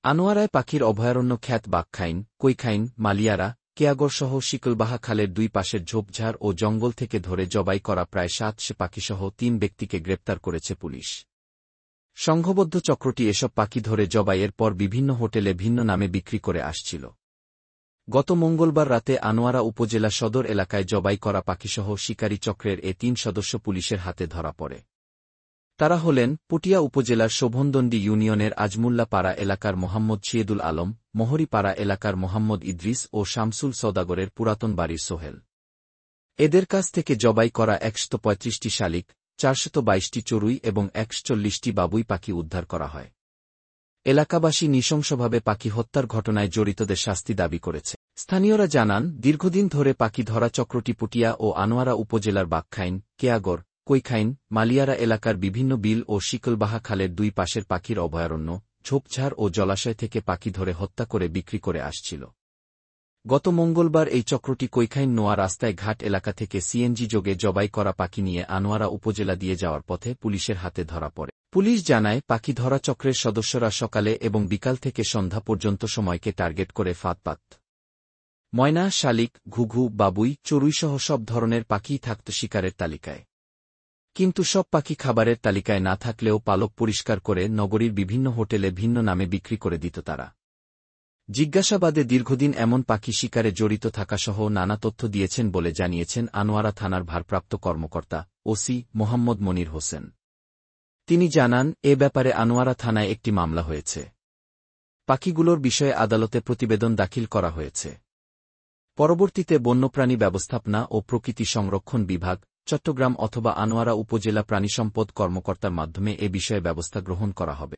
আনোয়ারায় পাখির অভয়ারণ্য খ্যাত বাঘখাইন, কৈখাইন, মালিয়ারা, কেয়াগড়সহ শিকলবাহা খালের দুই পাশের ঝোপঝাড় ও জঙ্গল থেকে ধরে জবাই করা প্রায় ৭০০ পাখিসহ ৩ ব্যক্তিকে গ্রেপ্তার করেছে পুলিশ। সংঘবদ্ধ চক্রটি এসব পাখি ধরে জবাইয়ের পর বিভিন্ন হোটেলে ভিন্ন নামে বিক্রি করে আসছিল। গত মঙ্গলবার রাতে আনোয়ারা উপজেলা সদর এলাকায় জবাই করা পাখিসহ শিকারী চক্রের এ ৩ সদস্য পুলিশের হাতে ধরা পড়ে। তারা হলেন পটিয়া উপজেলার শোভনদণ্ডী ইউনিয়নের আজমুল্লা পাড়া এলাকার মোহাম্মদ শিয়েদুল আলম, মহরী পাড়া এলাকার মোহাম্মদ ইদ্রিস ও শামসুল সওদাগরের পুরাতন বাড়ির সোহেল। এদের কাছ থেকে জবাই করা ১৩৫টি শালিক, ৪২২টি চড়ুই এবং ৪১টি বাবুই পাখি উদ্ধার করা হয়। এলাকাবাসী নৃশংসভাবে পাখি হত্যার ঘটনায় জড়িতদের শাস্তি দাবি করেছে। স্থানীয়রা জানান, দীর্ঘদিন ধরে পাখি ধরা চক্রটি পটিয়া ও আনোয়ারা উপজেলার বাঘখাইন, কেয়াগড়, কৈখাইন, মালিয়ারা এলাকার বিভিন্ন বিল ও শিকলবাহা খালের দুই পাশের পাখির অভয়ারণ্য, ঝোপঝাড় ও জলাশয় থেকে পাখি ধরে হত্যা করে বিক্রি করে আসছিল। গত মঙ্গলবার এই চক্রটি কৈখাইন নোয়া রাস্তায় ঘাট এলাকা থেকে সিএনজি যোগে জবাই করা পাখি নিয়ে আনোয়ারা উপজেলা দিয়ে যাওয়ার পথে পুলিশের হাতে ধরা পড়ে। পুলিশ জানায়, পাখি ধরা চক্রের সদস্যরা সকালে এবং বিকাল থেকে সন্ধ্যা পর্যন্ত সময়কে টার্গেট করে ফাঁদপাত ময়না, শালিক, ঘুঘু, বাবুই, চড়ুইসহ সব ধরনের পাখিই থাকত শিকারের তালিকায়। কিন্তু সব পাখি খাবারের তালিকায় না থাকলেও পালক পরিষ্কার করে নগরীর বিভিন্ন হোটেলে ভিন্ন নামে বিক্রি করে দিত তারা। জিজ্ঞাসাবাদে দীর্ঘদিন এমন পাখি শিকারে জড়িত থাকাসহ নানা তথ্য দিয়েছেন বলে জানিয়েছেন আনোয়ারা থানার ভারপ্রাপ্ত কর্মকর্তা ওসি মোহাম্মদ মনির হোসেন। তিনি জানান, এ ব্যাপারে আনোয়ারা থানায় একটি মামলা হয়েছে। পাখিগুলোর বিষয়ে আদালতে প্রতিবেদন দাখিল করা হয়েছে। পরবর্তীতে বন্যপ্রাণী ব্যবস্থাপনা ও প্রকৃতি সংরক্ষণ বিভাগ, চট্টগ্রাম অথবা আনোয়ারা উপজেলা প্রাণিসম্পদ কর্মকর্তার মাধ্যমে এ বিষয়ে ব্যবস্থা গ্রহণ করা হবে।